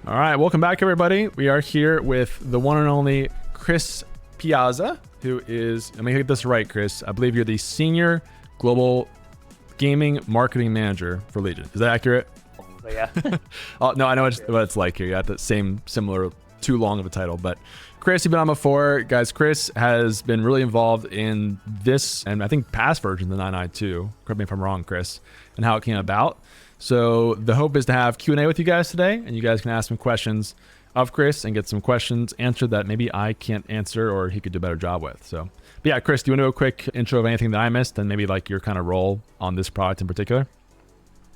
All right, welcome back, everybody. We are here with the one and only Chris Piazza, who is, let me get this right, Chris. I believe you're the Senior Global Gaming Marketing Manager for Legion. Is that accurate? Yeah. Oh, no, I know what it's like here. You got the same, similar, too long of a title. But Chris, you've been on before. Guys, Chris has been really involved in this, and I think past version of the 992. Correct me if I'm wrong, Chris, and how it came about. So the hope is to have Q&A with you guys today, and you guys can ask some questions of Chris and get some questions answered that maybe I can't answer or he could do a better job with. So, but yeah, Chris, do you want to do a quick intro of anything that I missed and maybe like your kind of role on this product in particular?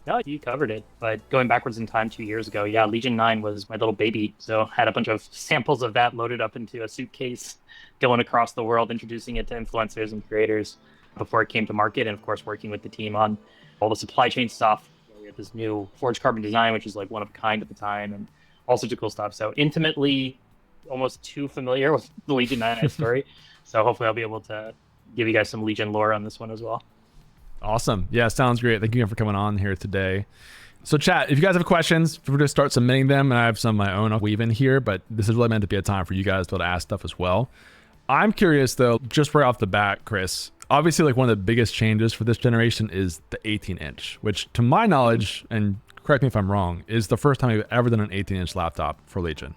No, you covered it. But going backwards in time 2 years ago, yeah, Legion 9 was my little baby. So had a bunch of samples of that loaded up into a suitcase, going across the world, introducing it to influencers and creators before it came to market. And of course, working with the team on all the supply chain stuff. We had this new forged carbon design, which is like one of a kind at the time, and all sorts of cool stuff. So intimately, almost too familiar with the Legion 9 story. So hopefully I'll be able to give you guys some Legion lore on this one as well. Awesome. Yeah, sounds great. Thank you again for coming on here today. So chat, if you guys have questions, feel free to start submitting them. And I have some of my own I'll weave in here, but this is really meant to be a time for you guys to be able to ask stuff as well. I'm curious though, just right off the bat, Chris, obviously like one of the biggest changes for this generation is the 18-inch, which to my knowledge, and correct me if I'm wrong, is the first time we've ever done an 18-inch laptop for Legion.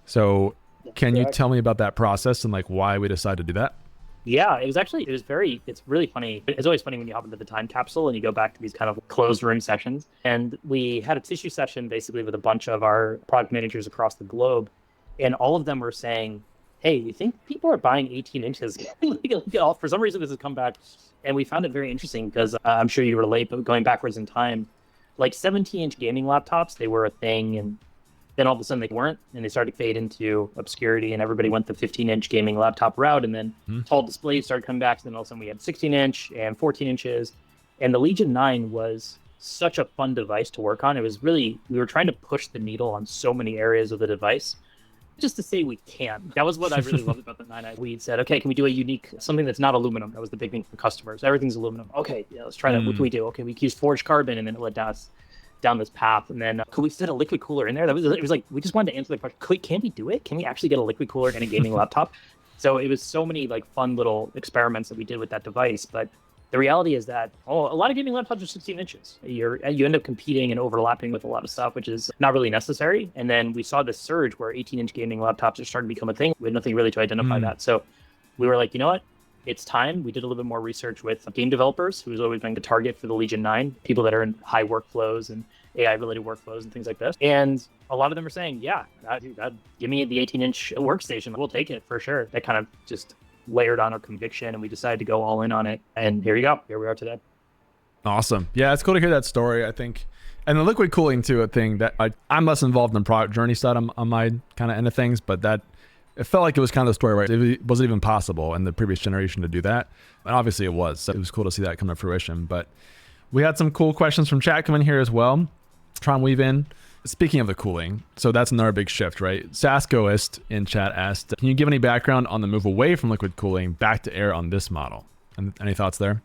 So can you tell me about that process and like why we decided to do that? Yeah, it's really funny. It's always funny when you hop into the time capsule and you go back to these kind of closed room sessions. And we had a tissue session basically with a bunch of our product managers across the globe. And all of them were saying, hey, you think people are buying 18 inches? For some reason, this has come back. And we found it very interesting because I'm sure you relate, but going backwards in time, like 17-inch gaming laptops, they were a thing. And then all of a sudden they weren't, and they started to fade into obscurity, and everybody went the 15-inch gaming laptop route, and then tall displays started coming back, and then all of a sudden we had 16-inch and 14 inches, and the Legion 9 was such a fun device to work on. It was really, we were trying to push the needle on so many areas of the device, just to say we can. That was what I really loved about the 9. We said, okay, can we do a unique, something that's not aluminum? That was the big thing for customers. Everything's aluminum. Okay, yeah, let's try that. What can we do? Okay, we use forged carbon, and then it led down this path. And then could we fit a liquid cooler in there? It was like, we just wanted to answer the question, can we do it? Can we actually get a liquid cooler in a gaming laptop? So it was so many like fun little experiments that we did with that device. But the reality is that a lot of gaming laptops are 16 inches. You end up competing and overlapping with a lot of stuff, which is not really necessary. And then we saw this surge where 18-inch gaming laptops are starting to become a thing. We had nothing really to identify that. So we were like, you know what? It's time. We did a little bit more research with game developers, who's always been the target for the Legion 9, people that are in high workflows and AI-related workflows and things like this. And a lot of them are saying, yeah, give me the 18-inch workstation. We'll take it for sure. That kind of just layered on our conviction, and we decided to go all in on it. And here you go. Here we are today. Awesome. Yeah, it's cool to hear that story, I think. And the liquid cooling, too, a thing that I'm less involved in the product journey side on my kind of end of things, but that it felt like it was kind of the story, right? It wasn't even possible in the previous generation to do that. And obviously it was. So it was cool to see that come to fruition. But we had some cool questions from chat coming here as well. Try and weave in. Speaking of the cooling, so that's another big shift, right? Saskoist in chat asked, can you give any background on the move away from liquid cooling back to air on this model? And any thoughts there?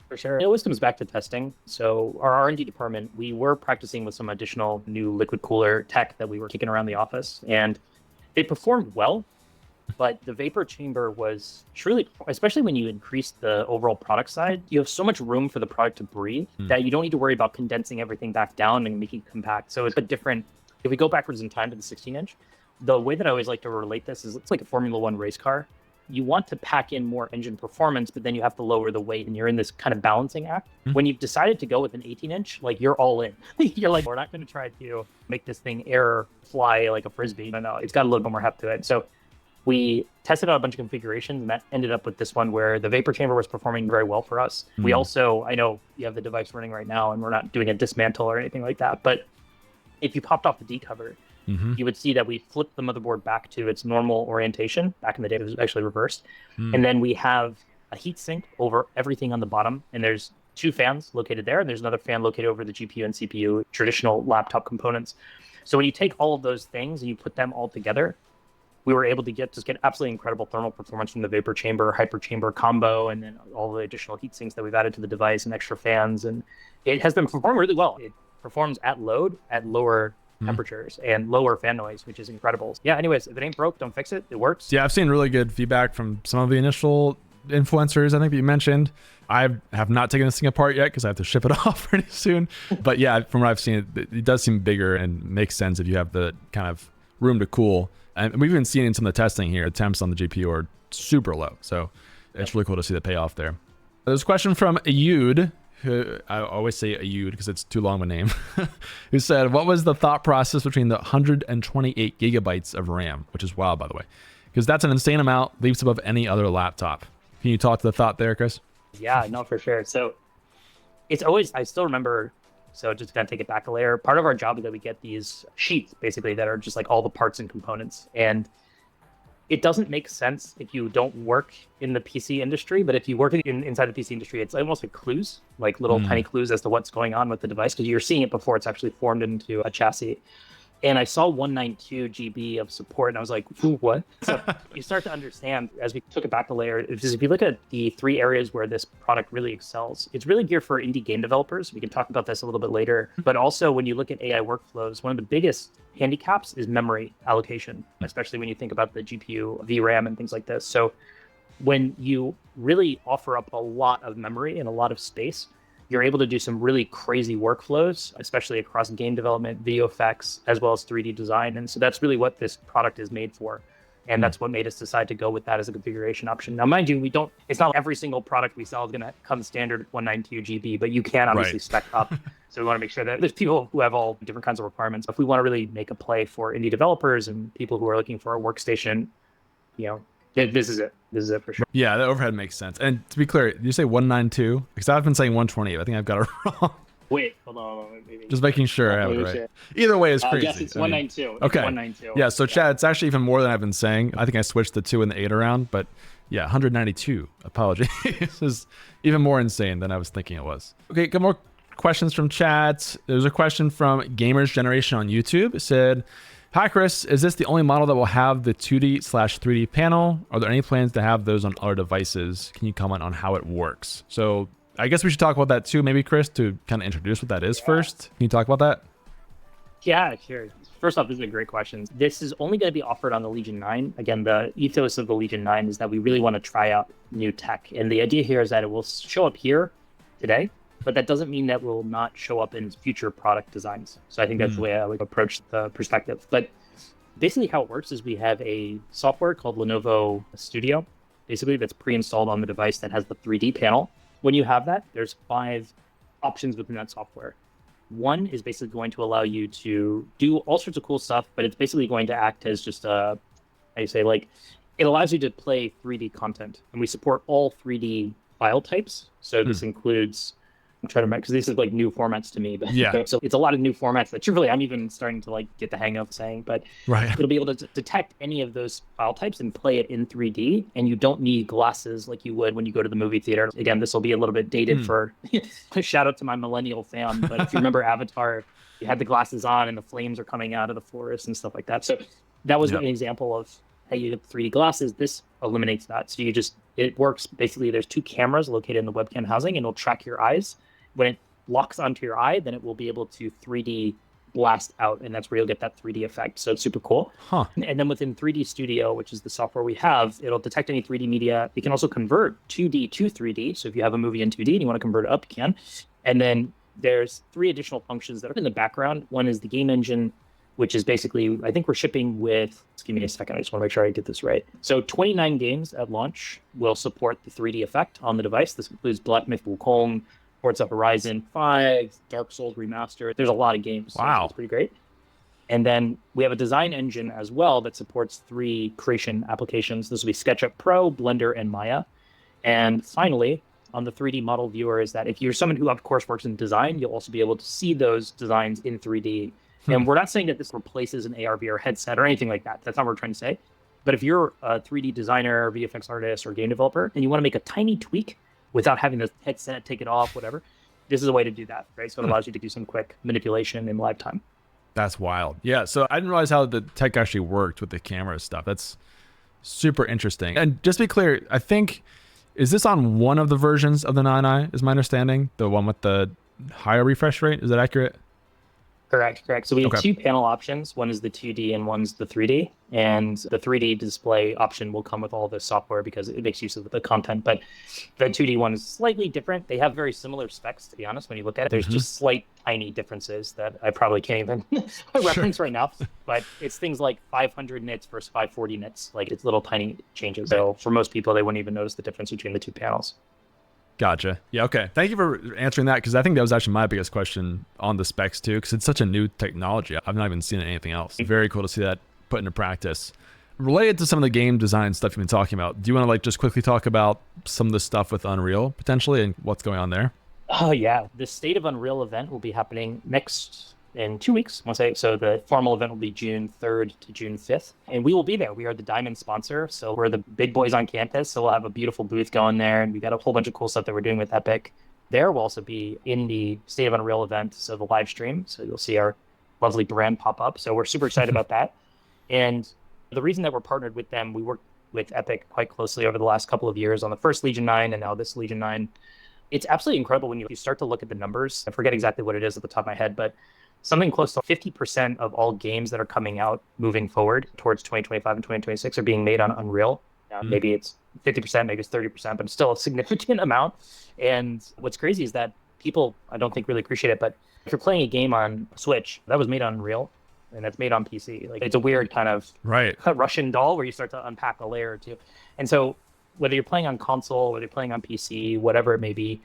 For sure. It always comes back to testing. So our R&D department, we were practicing with some additional new liquid cooler tech that we were kicking around the office, and it performed well. But the vapor chamber was truly, especially when you increase the overall product side, you have so much room for the product to breathe that you don't need to worry about condensing everything back down and making it compact. So it's a different, if we go backwards in time to the 16-inch, the way that I always like to relate this is it's like a Formula One race car. You want to pack in more engine performance, but then you have to lower the weight, and you're in this kind of balancing act. When you've decided to go with an 18-inch, like you're all in. You're like, we're not going to try to make this thing air fly like a Frisbee. No, it's got a little bit more heft to it. So we tested out a bunch of configurations, and that ended up with this one where the vapor chamber was performing very well for us. We also, I know you have the device running right now, and we're not doing a dismantle or anything like that, but if you popped off the D cover, you would see that we flipped the motherboard back to its normal orientation. Back in the day, it was actually reversed. And then we have a heat sink over everything on the bottom, and there's 2 fans located there, and there's another fan located over the GPU and CPU, traditional laptop components. So when you take all of those things and you put them all together, we were able to get absolutely incredible thermal performance from the vapor chamber, hyper chamber combo, and then all the additional heat sinks that we've added to the device and extra fans. And it has been performing really well. It performs at load at lower temperatures and lower fan noise, which is incredible. Yeah, anyways, if it ain't broke, don't fix it. It works. Yeah, I've seen really good feedback from some of the initial influencers, I think, that you mentioned. I have not taken this thing apart yet because I have to ship it off pretty soon. But yeah, from what I've seen, it does seem bigger and makes sense if you have the kind of room to cool. And we've even seen in some of the testing here, temps on the GPU are super low. So it's really cool to see the payoff there. There's a question from Ayud, who I always say Ayud because it's too long of a name, who said, what was the thought process between the 128 gigabytes of RAM, which is wild, by the way, because that's an insane amount, leaps above any other laptop. Can you talk to the thought there, Chris? Yeah, no, for sure. So it's always, I still remember, so just to kind of take it back a layer, part of our job is that we get these sheets basically that are just like all the parts and components. And it doesn't make sense if you don't work in the PC industry, but if you work inside the PC industry, it's almost like clues, like little tiny clues as to what's going on with the device, because you're seeing it before it's actually formed into a chassis. And I saw 192 GB of support, and I was like, ooh, what? So you start to understand, as we took it back a layer, if you look at the 3 areas where this product really excels, it's really geared for indie game developers. We can talk about this a little bit later. But also, when you look at AI workflows, one of the biggest handicaps is memory allocation, especially when you think about the GPU, VRAM, and things like this. So when you really offer up a lot of memory and a lot of space, you're able to do some really crazy workflows, especially across game development, video effects, as well as 3D design. And so that's really what this product is made for. And that's what made us decide to go with that as a configuration option. Now, mind you, it's not every single product we sell is going to come standard 192 GB, but you can obviously spec up. So we want to make sure that there's people who have all different kinds of requirements. If we want to really make a play for indie developers and people who are looking for a workstation, this is it. This is it for sure. Yeah, the overhead makes sense. And to be clear, did you say 192? Because I've been saying 128. I think I've got it wrong. Wait, hold on. Maybe. Just making sure I have it right. Either way is crazy. Yes, it's 192. Okay. 192. Yeah, so Chad, it's actually even more than I've been saying. I think I switched the 2 and the 8 around, but yeah, 192. Apologies. This is even more insane than I was thinking it was. Okay, a couple more questions from chat. There's a question from Gamers Generation on YouTube. It said, hi, Chris. Is this the only model that will have the 2D/3D panel? Are there any plans to have those on other devices? Can you comment on how it works? So I guess we should talk about that too, maybe, Chris, to kind of introduce what that is first. Can you talk about that? Yeah, sure. First off, this is a great question. This is only going to be offered on the Legion 9. Again, the ethos of the Legion 9 is that we really want to try out new tech. And the idea here is that it will show up here today, but that doesn't mean that will not show up in future product designs. So I think that's the way I would approach the perspective. But basically how it works is we have a software called Lenovo Studio, basically that's pre-installed on the device that has the 3D panel. When you have that, there's 5 options within that software. One is basically going to allow you to do all sorts of cool stuff, but it's basically going to act as just it allows you to play 3D content. And we support all 3D file types. So this includes, I'm trying to remember, because this is like new formats to me, but so it's a lot of new formats that truthfully I'm even starting to like get the hang of saying, but it'll be able to detect any of those file types and play it in 3D, and you don't need glasses like you would when you go to the movie theater. Again, this will be a little bit dated for shout out to my millennial fan, but if you remember Avatar, you had the glasses on and the flames are coming out of the forest and stuff like that. So that was an example of how you have 3D glasses. This eliminates that. So it works basically, there's 2 cameras located in the webcam housing, and it'll track your eyes. When it locks onto your eye, then it will be able to 3D blast out, and that's where you'll get that 3D effect. So it's super cool. And then within 3D Studio, which is the software we have, it'll detect any 3D media. It can also convert 2D to 3D. So if you have a movie in 2D and you want to convert it up, you can. And then there's 3 additional functions that are in the background. One is the game engine, which is basically, I think we're shipping with, just give me a second, I just want to make sure I get this right. So 29 games at launch will support the 3D effect on the device. This includes Black Myth Wukong, Forza Horizon 5, Dark Souls Remastered. There's a lot of games. Wow. So it's pretty great. And then we have a design engine as well that supports 3 creation applications. This will be SketchUp Pro, Blender, and Maya. And finally, on the 3D model viewer is that if you're someone who, of course, works in design, you'll also be able to see those designs in 3D. And we're not saying that this replaces an AR/VR headset or anything like that. That's not what we're trying to say. But if you're a 3D designer, VFX artist, or game developer, and you want to make a tiny tweak without having the headset, take it off, whatever, this is a way to do that, right? So it allows you to do some quick manipulation in live time. That's wild. Yeah, so I didn't realize how the tech actually worked with the camera stuff. That's super interesting. And just to be clear, I think, is this on one of the versions of the 9i, is my understanding? The one with the higher refresh rate? Is that accurate? Correct. So we have Okay. 2 panel options. One is the 2D and one's the 3D. And the 3D display option will come with all the software because it makes use of the content. But the 2D one is slightly different. They have very similar specs, to be honest, when you look at it. There's just slight, tiny differences that I probably can't even reference right now. But it's things like 500 nits versus 540 nits. Like it's little tiny changes. So for most people, they wouldn't even notice the difference between the 2 panels. Gotcha. Yeah. Okay. Thank you for answering that, because I think that was actually my biggest question on the specs too, because it's such a new technology. I've not even seen anything else. Very cool to see that put into practice. Related to some of the game design stuff you've been talking about, do you want to like just quickly talk about some of the stuff with Unreal potentially and what's going on there? Oh yeah, the State of Unreal event will be happening next in 2 weeks. So the formal event will be June 3rd to June 5th, and we will be there. We are the Diamond sponsor, so we're the big boys on campus. So we'll have a beautiful booth going there, and we got a whole bunch of cool stuff that we're doing with Epic. There will also be in the State of Unreal event, so the live stream. So you'll see our lovely brand pop up. So we're super excited about that. And the reason that we're partnered with them, we worked with Epic quite closely over the last couple of years on the first Legion 9 and now this Legion 9. It's absolutely incredible when you start to look at the numbers. I forget exactly what it is at the top of my head, but something close to 50% of all games that are coming out moving forward towards 2025 and 2026 are being made on Unreal. Maybe it's 50%, maybe it's 30%, but it's still a significant amount. And what's crazy is that people, I don't think really appreciate it, but if you're playing a game on Switch, that was made on Unreal and that's made on PC. Like it's a weird kind of Russian doll where you start to unpack a layer or two. And so whether you're playing on console, whether you're playing on PC, whatever it may be,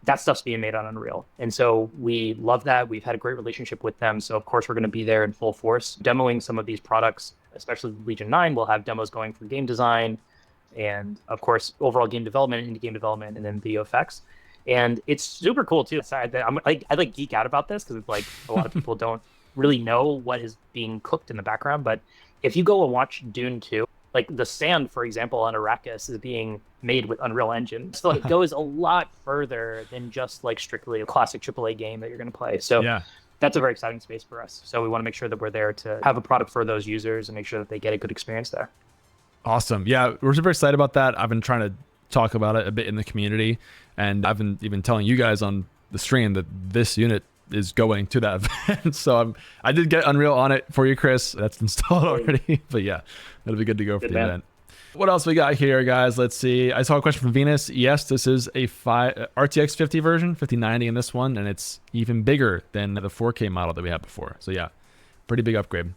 that stuff's being made on Unreal. And so we love that. We've had a great relationship with them. So of course we're going to be there in full force, demoing some of these products, especially Legion 9. We'll have demos going for game design and of course, overall game development, indie game development, and then video effects. And it's super cool too. I like geek out about this because it's like a lot of people don't really know what is being cooked in the background. But if you go and watch Dune 2, like the sand, for example, on Arrakis is being made with Unreal Engine. So it goes a lot further than just like strictly a classic AAA game that you're going to play. So that's a very exciting space for us. So we want to make sure that we're there to have a product for those users and make sure that they get a good experience there. Awesome. Yeah, we're super excited about that. I've been trying to talk about it a bit in the community, and I've been even telling you guys on the stream that this unit is going to that event. So I did get Unreal on it for you, Chris. That's installed already. But yeah, it'll be good to go for the event. What else we got here, guys? Let's see. I saw a question from Venus. Yes, this is a RTX 50 version, 5090 in this one, and it's even bigger than the 4K model that we had before. So yeah, pretty big upgrade.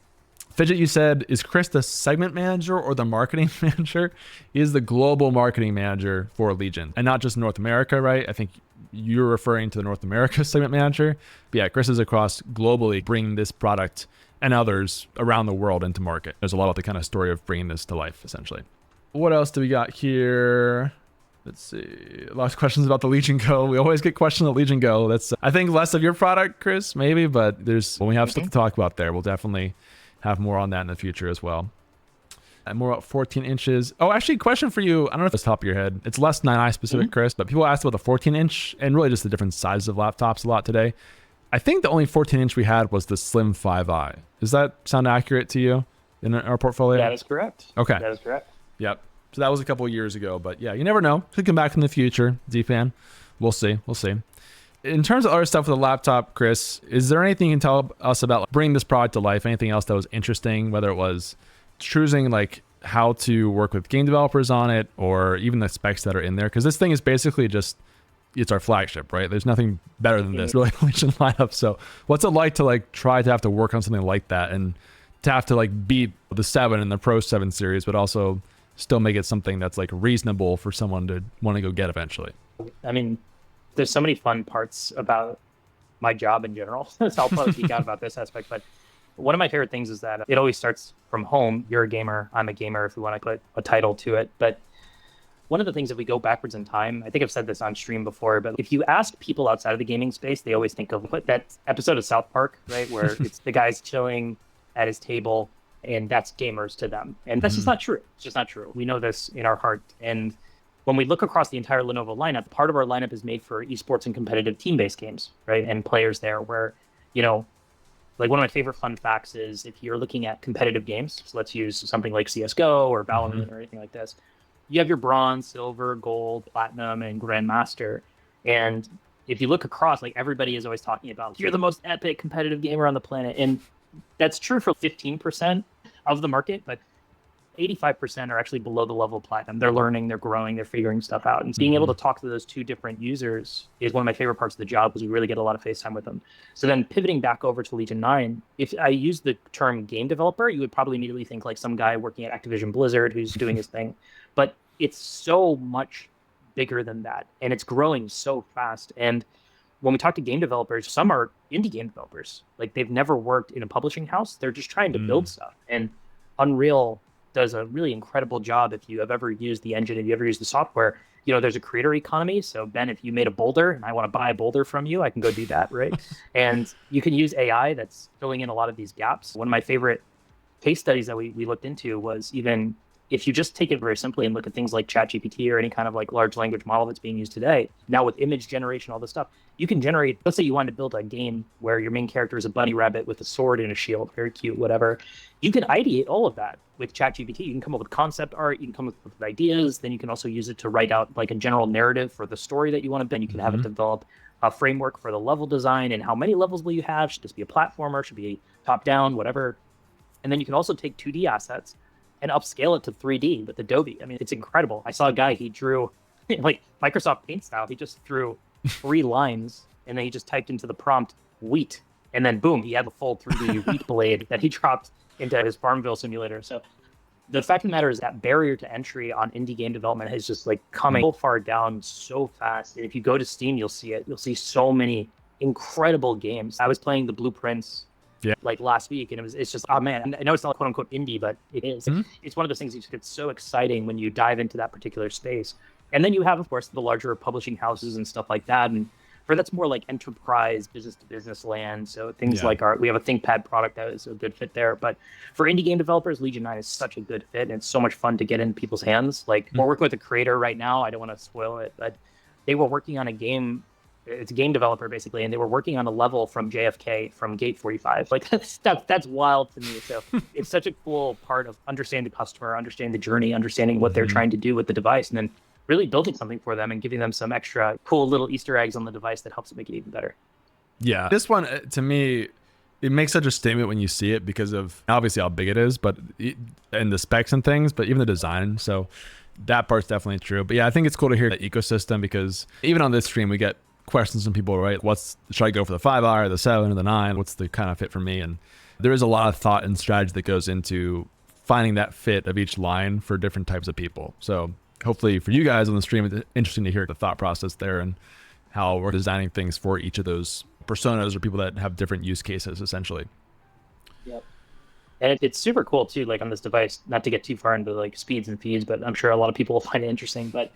Fidget, you said, is Chris the segment manager or the marketing manager? He is the global marketing manager for Legion, and not just North America, right? I think you're referring to the North America segment manager. But yeah, Chris is across globally bringing this product and others around the world into market. There's a lot of the kind of story of bringing this to life, essentially. What else do we got here? Let's see. A lot of questions about the Legion Go. We always get questions on Legion Go. That's, I think, less of your product, Chris, maybe, but when we have stuff to talk about there, we'll definitely have more on that in the future as well. And more about 14 inches. Oh, actually, question for you. I don't know if it's top of your head. It's less 9i specific, Chris, but people asked about the 14 inch and really just the different sizes of laptops a lot today. I think the only 14 inch we had was the Slim 5i. Does that sound accurate to you in our portfolio? That is correct. Okay. That is correct. Yep. So that was a couple of years ago, but yeah, you never know. Could come back in the future, D-Fan. We'll see. We'll see. In terms of other stuff with the laptop, Chris, is there anything you can tell us about bringing this product to life? Anything else that was interesting, whether it was choosing like how to work with game developers on it or even the specs that are in there? Because this thing is basically just, it's our flagship, right? There's nothing better than this really Legion lineup. So what's it like to like try to have to work on something like that and to have to like beat the 7 and the Pro 7 series, but also still make it something that's like reasonable for someone to want to go get eventually? I mean, there's so many fun parts about my job in general. So I'll probably geek out about this aspect, but one of my favorite things is that it always starts from home. You're a gamer, I'm a gamer, if we want to put a title to it. But one of the things that we go backwards in time, I think I've said this on stream before, but if you ask people outside of the gaming space, they always think of that episode of South Park, right? Where it's the guy's chilling at his table and that's gamers to them. And that's just not true. It's just not true. We know this in our heart. And when we look across the entire Lenovo lineup, part of our lineup is made for esports and competitive team-based games, right? And players there where, you know, like one of my favorite fun facts is if you're looking at competitive games, so let's use something like CSGO or Valorant or anything like this, you have your bronze, silver, gold, platinum, and grandmaster. And if you look across, like everybody is always talking about, you're the most epic competitive gamer on the planet. And that's true for 15% of the market, but 85% are actually below the level of platinum. They're learning, they're growing, they're figuring stuff out. And being able to talk to those two different users is one of my favorite parts of the job, because we really get a lot of face time with them. So then pivoting back over to Legion 9, if I use the term game developer, you would probably immediately think like some guy working at Activision Blizzard who's doing his thing. But it's so much bigger than that. And it's growing so fast. And when we talk to game developers, some are indie game developers. Like they've never worked in a publishing house. They're just trying to build stuff. And Unreal does a really incredible job. If you have ever used the engine, if you ever used the software, you know, there's a creator economy. So Ben, if you made a boulder and I want to buy a boulder from you, I can go do that, right? And you can use AI that's filling in a lot of these gaps. One of my favorite case studies that we looked into was, even if you just take it very simply and look at things like ChatGPT or any kind of like large language model that's being used today, now with image generation, all this stuff, you can generate, let's say you wanted to build a game where your main character is a bunny rabbit with a sword and a shield, very cute, whatever. You can ideate all of that with ChatGPT. You can come up with concept art, you can come up with ideas, then you can also use it to write out like a general narrative for the story that you want to build. You can have it develop a framework for the level design and how many levels will you have. Should this be a platformer? Should be top down, whatever. And then you can also take 2D assets and upscale it to 3D with Adobe. I mean, it's incredible. I saw a guy, he drew like Microsoft Paint style. He just drew 3 lines and then he just typed into the prompt wheat. And then boom, he had the full 3D wheat blade that he dropped into his Farmville simulator. So the fact of the matter is that barrier to entry on indie game development is just like coming so far down so fast. And if you go to Steam, you'll see it. You'll see so many incredible games. I was playing the Blueprints like last week, and it's just, oh man, I know it's not quote unquote indie, but it is. It's one of those things that gets so exciting when you dive into that particular space. And then you have, of course, the larger publishing houses and stuff like that. And for that's more like enterprise, business to business land. So things like we have a ThinkPad product that is a good fit there. But for indie game developers, Legion 9 is such a good fit. And it's so much fun to get in people's hands. Like we're working with a creator right now. I don't want to spoil it, but they were working on a game. It's a game developer basically, and they were working on a level from JFK from Gate 45. Like that's wild to me. So it's such a cool part of understanding the customer, understanding the journey, understanding what they're trying to do with the device, and then really building something for them and giving them some extra cool little Easter eggs on the device that helps it make it even better. Yeah, this one to me, it makes such a statement when you see it because of obviously how big it is, but and the specs and things, but even the design. So that part's definitely true. But yeah, I think it's cool to hear the ecosystem, because even on this stream we get questions from people, right? Should I go for the 5i or the 7 or the 9? What's the kind of fit for me? And there is a lot of thought and strategy that goes into finding that fit of each line for different types of people. So hopefully for you guys on the stream, it's interesting to hear the thought process there and how we're designing things for each of those personas or people that have different use cases essentially. Yep. And it's super cool too, like on this device, not to get too far into like speeds and feeds, but I'm sure a lot of people will find it interesting. But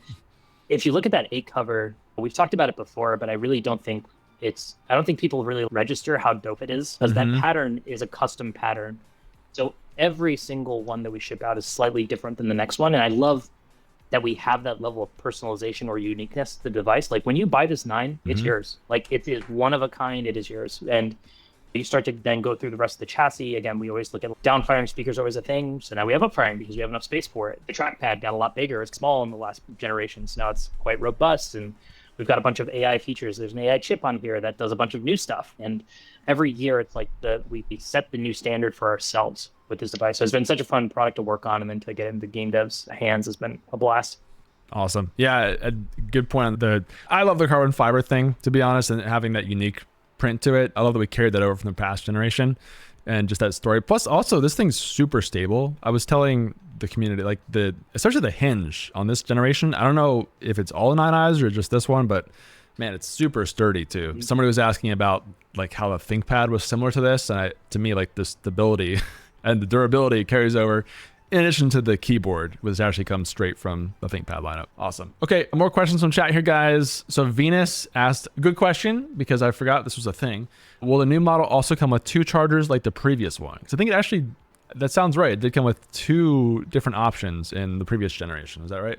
if you look at that 8 cover, we've talked about it before, but I really don't think I don't think people really register how dope it is, because that pattern is a custom pattern. So every single one that we ship out is slightly different than the next one. And I love that we have that level of personalization or uniqueness to the device. Like when you buy this 9, it's yours. Like it is one of a kind, it is yours. And you start to then go through the rest of the chassis. Again, we always look at down-firing speakers, always a thing. So now we have up-firing because we have enough space for it. The trackpad got a lot bigger. It's small in the last generations. Now it's quite robust, and we've got a bunch of AI features. There's an AI chip on here that does a bunch of new stuff. And every year it's like we set the new standard for ourselves with this device. So it's been such a fun product to work on, and then to get into game devs' hands has been a blast. Awesome. Yeah, a good point on I love the carbon fiber thing, to be honest, and having that unique print to it. I love that we carried that over from the past generation and just that story. Plus also this thing's super stable. I was telling the community, like especially the hinge on this generation, I don't know if it's all 9i's or just this one, but man, it's super sturdy too. Somebody was asking about like how the ThinkPad was similar to this, and to me, like the stability and the durability carries over, in addition to the keyboard, which actually comes straight from the ThinkPad lineup. Awesome. Okay, more questions from chat here, guys. So Venus asked, good question, because I forgot this was a thing. Will the new model also come with 2 chargers like the previous one? Because I think it actually, that sounds right. It did come with 2 different options in the previous generation. Is that right?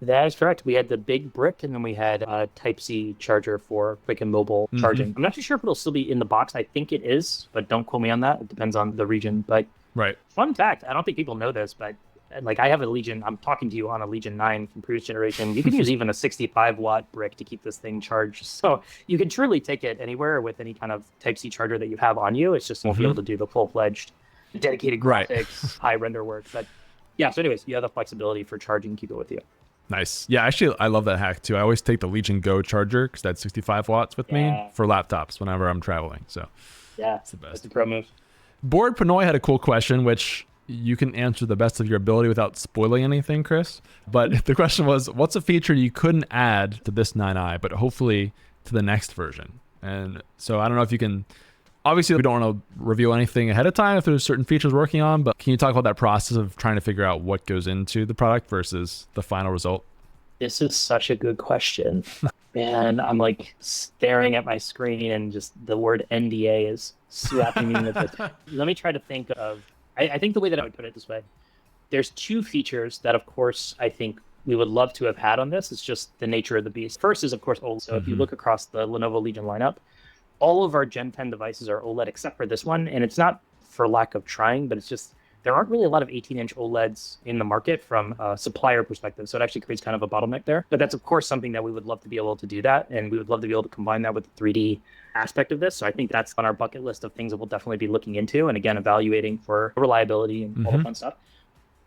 That is correct. We had the big brick, and then we had a Type-C charger for quick and mobile charging. I'm not too sure if it'll still be in the box. I think it is, but don't quote me on that. It depends on the region. But right. Fun fact, I don't think people know this, but like I have a Legion, I'm talking to you on a Legion 9 from previous generation. You can use even a 65-watt brick to keep this thing charged. So you can truly take it anywhere with any kind of Type-C charger that you have on you. It's just won't be able to do the full-fledged dedicated graphics, high render work. But yeah, so anyways, you have the flexibility for charging, keep it with you. Nice. Yeah, actually, I love that hack too. I always take the Legion Go charger because that's 65 watts with me for laptops whenever I'm traveling. So yeah, it's the best. That's the pro move. Board Panoy had a cool question, which you can answer the best of your ability without spoiling anything, Chris. But the question was, what's a feature you couldn't add to this 9i, but hopefully to the next version? And so I don't know if you can, obviously we don't want to reveal anything ahead of time if there's certain features we're working on, but can you talk about that process of trying to figure out what goes into the product versus the final result? This is such a good question. Man, I'm like staring at my screen and just the word NDA is slapping me in the face. Let me try to think of, I think the way that I would put it this way, there's two features that, of course, I think we would love to have had on this. It's just the nature of the beast. First is, of course, OLED. So if you look across the Lenovo Legion lineup, all of our Gen 10 devices are OLED except for this one. And it's not for lack of trying, but it's just, there aren't really a lot of 18-inch OLEDs in the market from a supplier perspective. So it actually creates kind of a bottleneck there. But that's, of course, something that we would love to be able to do that. And we would love to be able to combine that with the 3D aspect of this. So I think that's on our bucket list of things that we'll definitely be looking into. And again, evaluating for reliability and all the fun stuff.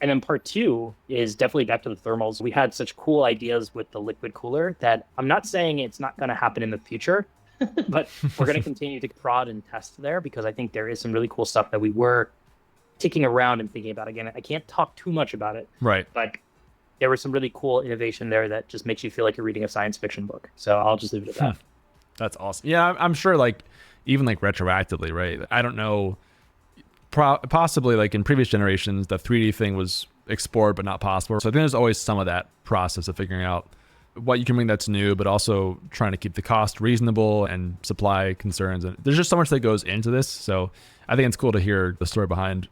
And then part two is definitely back to the thermals. We had such cool ideas with the liquid cooler that I'm not saying it's not going to happen in the future, but we're going to continue to prod and test there because I think there is some really cool stuff that we were ticking around and thinking about. Again, I can't talk too much about it, right? But there was some really cool innovation there that just makes you feel like you're reading a science fiction book. So I'll just leave it at that. That's awesome. Yeah, I'm sure like even like retroactively, right? I don't know, possibly like in previous generations, the 3D thing was explored but not possible. So I think there's always some of that process of figuring out what you can bring that's new, but also trying to keep the cost reasonable and supply concerns. And there's just so much that goes into this. So I think it's cool to hear the story behind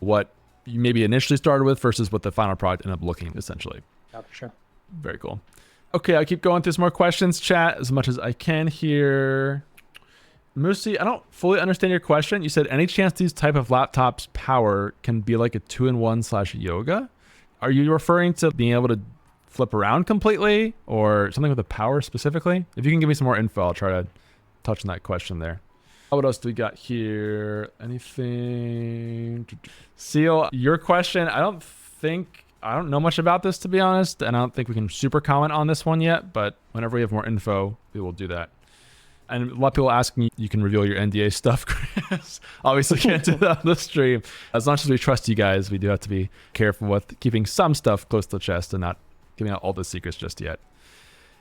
what you maybe initially started with versus what the final product ended up looking essentially. Yeah, for sure. Very cool. Okay, I'll keep going through some more questions, chat, as much as I can here. Moosey, I don't fully understand your question. You said, any chance these type of laptops power can be like a 2-in-1/yoga? Are you referring to being able to flip around completely or something with the power specifically? If you can give me some more info, I'll try to touch on that question there. What else do we got here? Anything? Seal, your question, I don't know much about this, to be honest, and I don't think we can super comment on this one yet, but whenever we have more info, we will do that. And a lot of people asking, you can reveal your NDA stuff, Chris. Obviously can't do that on the stream. As much as we trust you guys, we do have to be careful with keeping some stuff close to the chest and not giving out all the secrets just yet.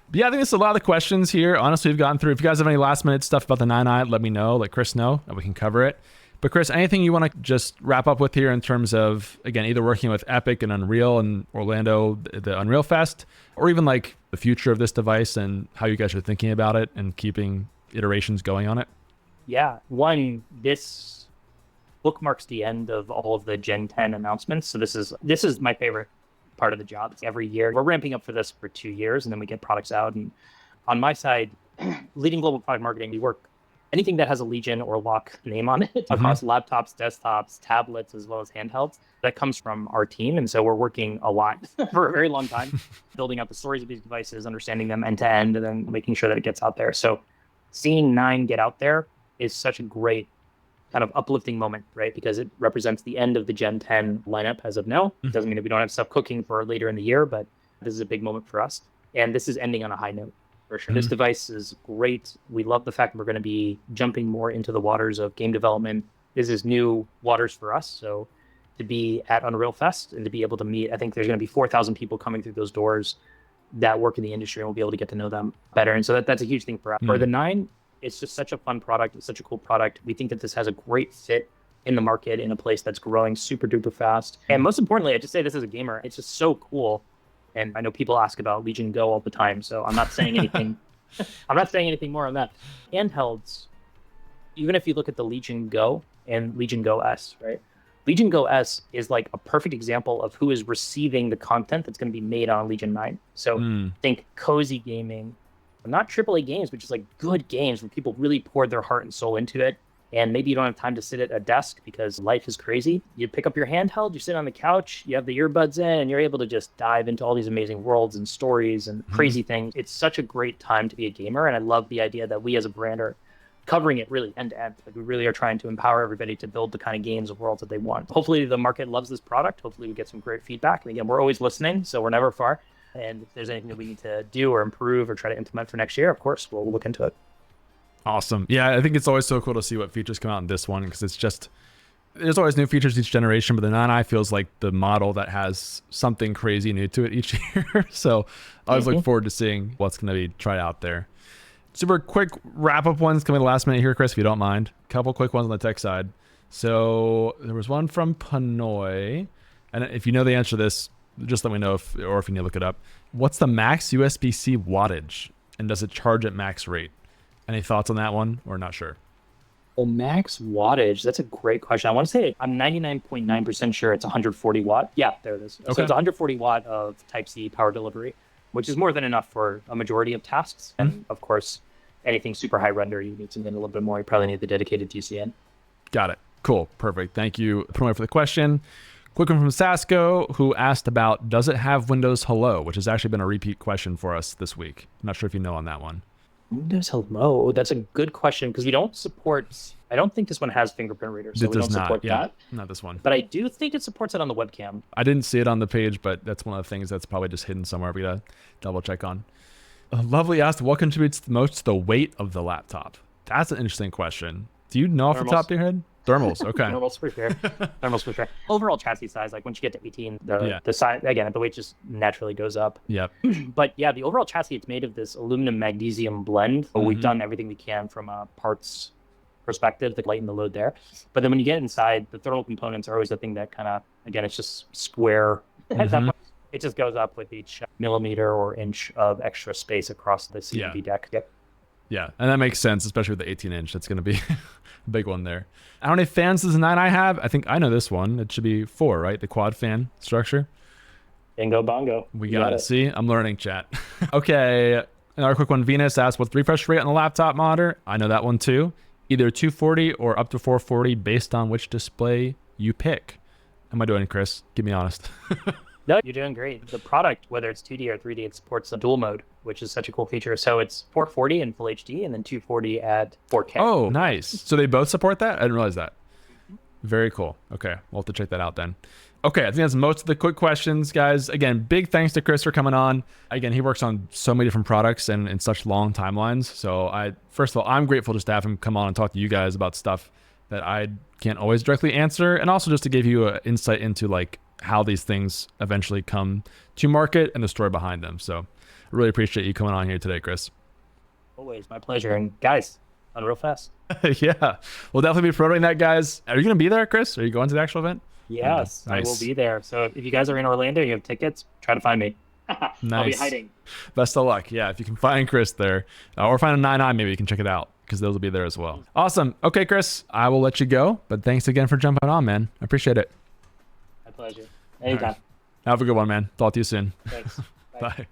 But yeah, I think that's a lot of the questions here. Honestly, we've gotten through. If you guys have any last minute stuff about the 9i, let me know, let Chris know, and we can cover it. But Chris, anything you want to just wrap up with here in terms of, again, either working with Epic and Unreal and Orlando, the Unreal Fest, or even like the future of this device and how you guys are thinking about it and keeping iterations going on it? Yeah, one, this bookmarks the end of all of the Gen 10 announcements. So this is my favorite part of the job. Every year, we're ramping up for this for 2 years, and then we get products out. And on my side, leading global product marketing, we work anything that has a Legion or Lock name on it across laptops, desktops, tablets, as well as handhelds. That comes from our team. And so we're working a lot for a very long time, building out the stories of these devices, understanding them end to end, and then making sure that it gets out there. So seeing 9 get out there is such a great kind of uplifting moment, right? Because it represents the end of the Gen 10 lineup as of now. It doesn't mean that we don't have stuff cooking for later in the year, but this is a big moment for us. And this is ending on a high note, for sure. This device is great. We love the fact that we're going to be jumping more into the waters of game development. This is new waters for us. So to be at Unreal Fest and to be able to meet, I think there's going to be 4,000 people coming through those doors that work in the industry, and we'll be able to get to know them better. And so that's a huge thing for us. For the 9, it's just such a fun product. It's such a cool product. We think that this has a great fit in the market in a place that's growing super duper fast. And most importantly, I just say this as a gamer, it's just so cool. And I know people ask about Legion Go all the time, so I'm not saying anything. I'm not saying anything more on that. Handhelds, even if you look at the Legion Go and Legion Go S, right? Legion Go S is like a perfect example of who is receiving the content that's going to be made on Legion 9. So think cozy gaming, not AAA games, but just like good games where people really poured their heart and soul into it. and maybe you don't have time to sit at a desk because life is crazy. You pick up your handheld, you sit on the couch, you have the earbuds in, and you're able to just dive into all these amazing worlds and stories and crazy things. It's such a great time to be a gamer, and I love the idea that we as a brand are covering it really end to end. Like, we really are trying to empower everybody to build the kind of games and worlds that they want. Hopefully the market loves this product. Hopefully we get some great feedback. And again, we're always listening, so we're never far. And if there's anything that we need to do or improve or try to implement for next year, of course, we'll look into it. Awesome. Yeah, I think it's always so cool to see what features come out in this one, because it's just, there's always new features each generation, but the 9i feels like the model that has something crazy new to it each year. So I always look forward to seeing what's going to be tried out there. Super quick wrap-up ones coming the last minute here, Chris, if you don't mind. A couple quick ones on the tech side. So there was one from Panoy, and if you know the answer to this, just let me know if you need to look it up. What's the max USB-C wattage, and does it charge at max rate? Any thoughts on that one, or not sure? Well, max wattage, that's a great question. I want to say I'm 99.9% sure it's 140 watt. Yeah, there it is. Okay. So it's 140 watt of Type-C power delivery, which is more than enough for a majority of tasks. And of course, anything super high render, you need something a little bit more. You probably need the dedicated TCN. Got it. Cool. Perfect. Thank you, Pranay, for the question. Quick one from Sasko, who asked about, does it have Windows Hello, which has actually been a repeat question for us this week. I'm not sure if you know on that one. Windows Hello? That's a good question, because we don't support, I don't think this one has fingerprint readers, so we don't support that. Not this one. But I do think it supports it on the webcam. I didn't see it on the page, but that's one of the things that's probably just hidden somewhere we gotta double check on. Lovely asked, what contributes the most to the weight of the laptop? That's an interesting question. Do you know off the top of your head? Thermals, okay. Thermals for sure. Thermals for sure. Overall chassis size, like once you get to 18, the size, again, the weight just naturally goes up. Yep. But yeah, the overall chassis, it's made of this aluminum magnesium blend. We've done everything we can from a parts perspective to lighten the load there. But then when you get inside, the thermal components are always the thing that kind of, again, it's just square. At that point, it just goes up with each millimeter or inch of extra space across the CMP deck. Yep. Yeah, and that makes sense, especially with the 18-inch. That's going to be a big one there. How many fans does the 9i have? I think I know this one. It should be 4, right? The quad fan structure. Bingo bongo. We got it. See, I'm learning, chat. Okay, another quick one. Venus asked, what's the refresh rate on the laptop monitor? I know that one too. Either 240 or up to 440 based on which display you pick. How am I doing, Chris? Keep me honest. No, you're doing great. The product, whether it's 2D or 3D, it supports a dual mode, which is such a cool feature. So it's 440 in full HD and then 240 at 4K. Oh, nice. So they both support that? I didn't realize that. Very cool. Okay, we'll have to check that out then. Okay, I think that's most of the quick questions, guys. Again, big thanks to Chris for coming on. Again, he works on so many different products and in such long timelines. So first of all, I'm grateful just to have him come on and talk to you guys about stuff that I can't always directly answer, and also just to give you an insight into like how these things eventually come to market and the story behind them. So I really appreciate you coming on here today, Chris. Always my pleasure. And guys, on real fast. Yeah, we'll definitely be promoting that, guys. Are you going to be there, Chris? Are you going to the actual event? Yes, nice. I will be there. So if you guys are in Orlando, you have tickets, try to find me. Nice. I'll be hiding. Best of luck. Yeah, if you can find Chris there, or find a 9i, maybe you can check it out, because those will be there as well. Awesome. Okay, Chris, I will let you go, but thanks again for jumping on, man. I appreciate it. My pleasure. Anytime. Right. Have a good one, man. Talk to you soon. Thanks. Bye.